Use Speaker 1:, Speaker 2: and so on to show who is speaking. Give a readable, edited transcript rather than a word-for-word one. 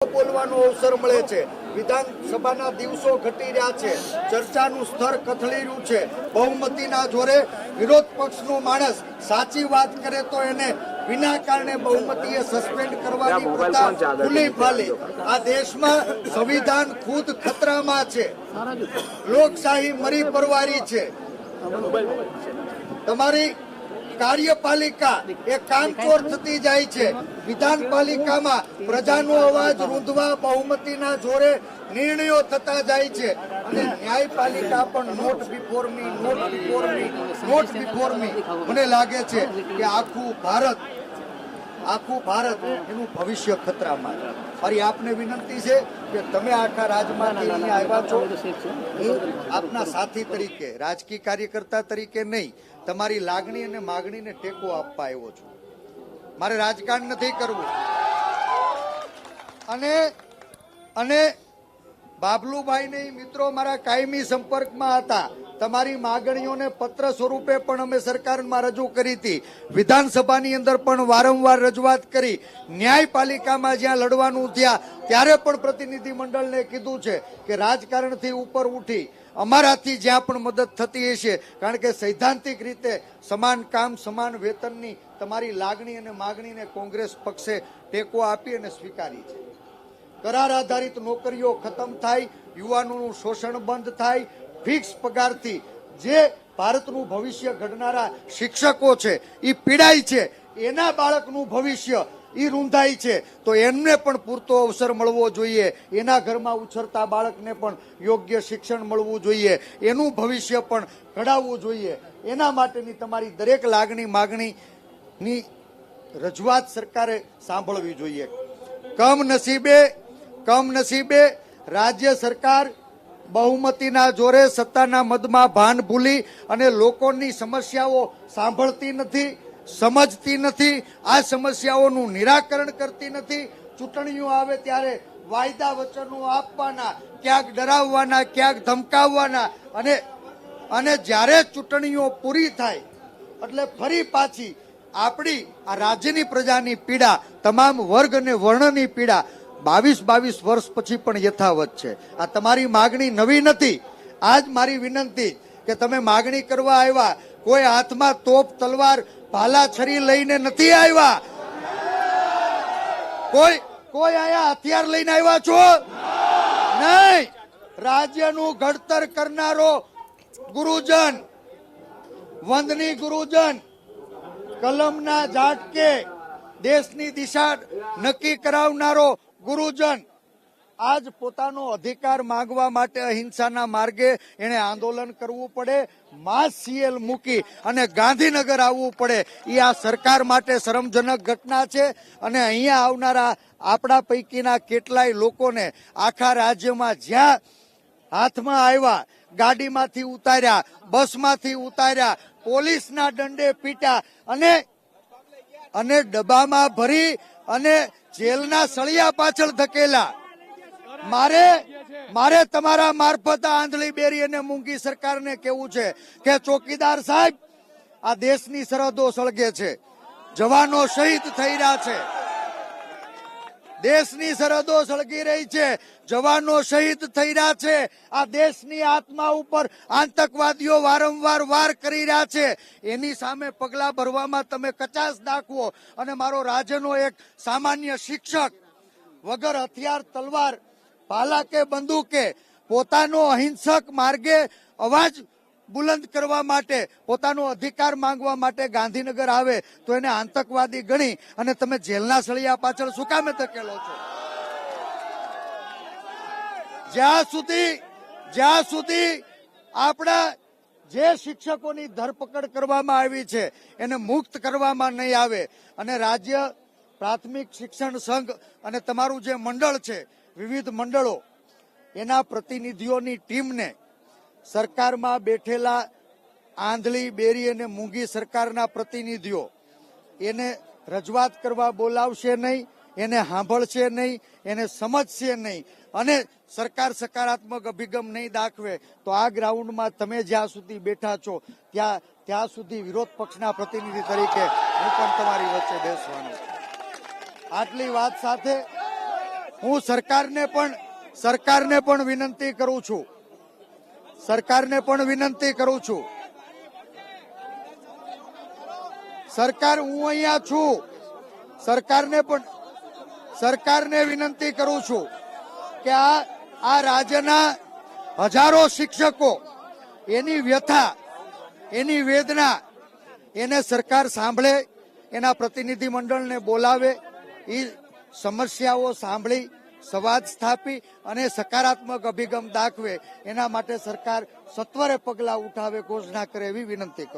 Speaker 1: બોલવાનો અવસર મળે છે। વિધાનસભાના દિવસો ઘટી રહ્યા છે, ચર્ચાનું સ્તર કથળી રહ્યું છે। બહુમતીના જોરે વિરોધ પક્ષનો માણસ સાચી વાત કરે તો એને વિના કારણે બહુમતીએ સસ્પેન્ડ કરવાની પ્રથા ખુલ્લી ફાલી। આ દેશમાં સંવિધાન ખુદ ખતરામાં છે, લોકશાહી મરી પરવારી છે। તમારી કાર્યપાલિકા એ કામચોર થતી જાય છે। વિધાનપાલિકામાં પ્રજાનો અવાજ રૂંધવા બહુમતીના જોરે નિર્ણયો થતા જાય છે અને ન્યાયપાલિકા પણ not before me, not before me, not before me. મને લાગે છે કે આખું ભારત એનું ભવિષ્ય ખતરામાં છે। મારી આપને વિનંતી છે કે તમે આખા રાજમાંથી અહીંયા આવ્યા છો, હું આપના સાથી તરીકે, રાજકીય કાર્યકર્તા તરીકે નહીં, તમારી લાગણી અને માગણીને ટેકો આપવા આવ્યો છું। મારે રાજકારણ નથી કરવું। અને બાબલુભાઈ મિત્રો મારા કાયમી સંપર્કમાં હતા। તમારી માગણીઓને પત્ર સ્વરૂપે પણ અમે સરકારમાં રજૂ કરી હતી, વિધાનસભાની અંદર પણ વારંવાર રજૂઆત કરી। ન્યાયપાલિકામાં જ્યાં લડવાનું થયા ત્યારે પણ પ્રતિનિધિ મંડળને કીધું છે કે રાજકારણથી ઉપર ઉઠી અમારાથી જ્યાં પણ મદદ થતી હશે, કારણ કે સૈદ્ધાંતિક રીતે સમાન કામ સમાન વેતનની તમારી લાગણી અને માગણીને કોંગ્રેસ પક્ષે ટેકો આપી અને સ્વીકારી છે। કરાર આધારિત નોકરીઓ ખતમ થાય, યુવાનોનું શોષણ બંધ થાય, ફિક્સ પગારથી જે ભારતનું ભવિષ્ય ઘડનારા શિક્ષકો છે એ પીડાય છે, એના બાળકનું ભવિષ્ય એ રૂંધાય છે, તો એમને પણ પૂરતો અવસર મળવો જોઈએ। એના ઘરમાં ઉછરતા બાળકને પણ યોગ્ય શિક્ષણ મળવું જોઈએ, એનું ભવિષ્ય પણ ઘડાવવું જોઈએ। એના માટેની તમારી દરેક લાગણી માગણીની રજૂઆત સરકારે સાંભળવી જોઈએ। કમનસીબે રાજ્ય સરકાર બહુમતીના જોરે સત્તાના મદમાં ભાન ભૂલી અને લોકોની સમસ્યાઓ સાંભળતી નથી, સમજતી નથી, આ સમસ્યાઓનું નિરાકરણ કરતી નથી। ચૂંટણીઓ આવે ત્યારે વાયદા વચનો આપવાના, ક્યાંક ડરાવવાના, ક્યાંક ધમકાવવાના, અને જ્યારે ચૂંટણીઓ પૂરી થાય એટલે ફરી પાછી આપણી આ રાજ્યની પ્રજાની પીડા, તમામ વર્ગ અને વર્ણની પીડા 22 વર્ષ પછી પણ યથાવત છે। આ તમારી માગણી નવી નથી। આજ મારી વિનંતી કે તમે માગણી કરવા આવ્યા, કોઈ હાથમાં તોપ તલવાર ભાલા છરી લઈને નથી આવ્યા, કોઈ આયા હથિયાર લઈને આવ્યા છો નહીં। રાજ્યનું ઘડતર કરનારો ગુરુજન, વંદની ગુરુજન, કલમના ઝાટકે દેશની દિશા નક્કી કરાવનારો ગુરુજન આજ પોતાનો અધિકાર માંગવા માટે અહિંસાના માર્ગે એને આંદોલન કરવું પડે, માસ સીએલ મૂકી અને ગાંધીનગર આવવું પડે, એ આ સરકાર માટે શરમજનક ઘટના છે। અને અહીંયા આવનારા આપણા પૈકીના કેટલાય લોકોને આખા રાજ્યમાં જ્યાં હાથમાં આવ્યા, ગાડીમાંથી ઉતાર્યા, બસમાંથી ઉતાર્યા, પોલીસના દંડે પીટ્યા અને ડબ્બામાં ભરી અને જેલના સળિયા પાછળ ધકેલા। મારે તમારા મારફત આંધળી બેરી અને મૂંગી સરકારને કહેવું છે કે ચોકીદાર સાહેબ, આ દેશની સરહદો સળગે છે, જવાનો શહીદ થઈ રહ્યા છે, દેશની સરહદો સળગી રહી છે, જવાનો શહીદ થઈ રહ્યા છે, આ દેશની આત્મા ઉપર આતંકવાદીઓ વારંવાર વાર કરી રહ્યા છે, એની સામે પગલા ભરવામાં તમે કચાશ દાખવો। અને મારો રાજ્યનો એક સામાન્ય શિક્ષક વગર હથિયાર, તલવાર, ભાલા કે બંદૂકે પોતાનો અહિંસક માર્ગે અવાજ બુલંદ કરવા માટે, પોતાનો અધિકાર માંગવા માટે ગાંધીનગર આવે તો એને આતંકવાદી ગણી અને તમે જેલના સળિયા પાછળ શું કામે ધકેલો છો? જ્યાં સુધી આપણા જે શિક્ષકોની ધરપકડ કરવામાં આવી છે એને મુક્ત કરવામાં નહીં આવે અને રાજ્ય પ્રાથમિક શિક્ષણ સંઘ અને તમારું જે મંડળ છે, વિવિધ મંડળો, એના પ્રતિનિધિઓની ટીમને સરકારમાં બેઠેલા આંધળી બેરી અને મૂંગી સરકારના પ્રતિનિધિઓ એને રજૂઆત કરવા બોલાવશે નહીં, એને સાંભળશે નહીં, એને સમજશે નહીં અને સરકાર સકારાત્મક અભિગમ નહીં દાખવે તો આ ગ્રાઉન્ડમાં તમે જ્યાં સુધી બેઠા છો ત્યાં સુધી વિરોધ પક્ષના પ્રતિનિધિ તરીકે હું પણ તમારી વચ્ચે બેસવાનો છું। આટલી વાત સાથે હું સરકારને પણ વિનંતી કરું છું, સરકાર હું અહીંયા છું, સરકારને વિનંતી કરું છું કે આ રાજ્યના હજારો શિક્ષકો એની વ્યથા, એની વેદના એને સરકાર સાંભળે, એના પ્રતિનિધિ મંડળને બોલાવે, એ સમસ્યાઓ સાંભળી સંવાદ સ્થાપી અને સકારાત્મક અભિગમ દાખવે, એના માટે સરકાર સત્વરે પગલાં ઉઠાવે, ઘોષણા કરે એવી વિનંતી કરું.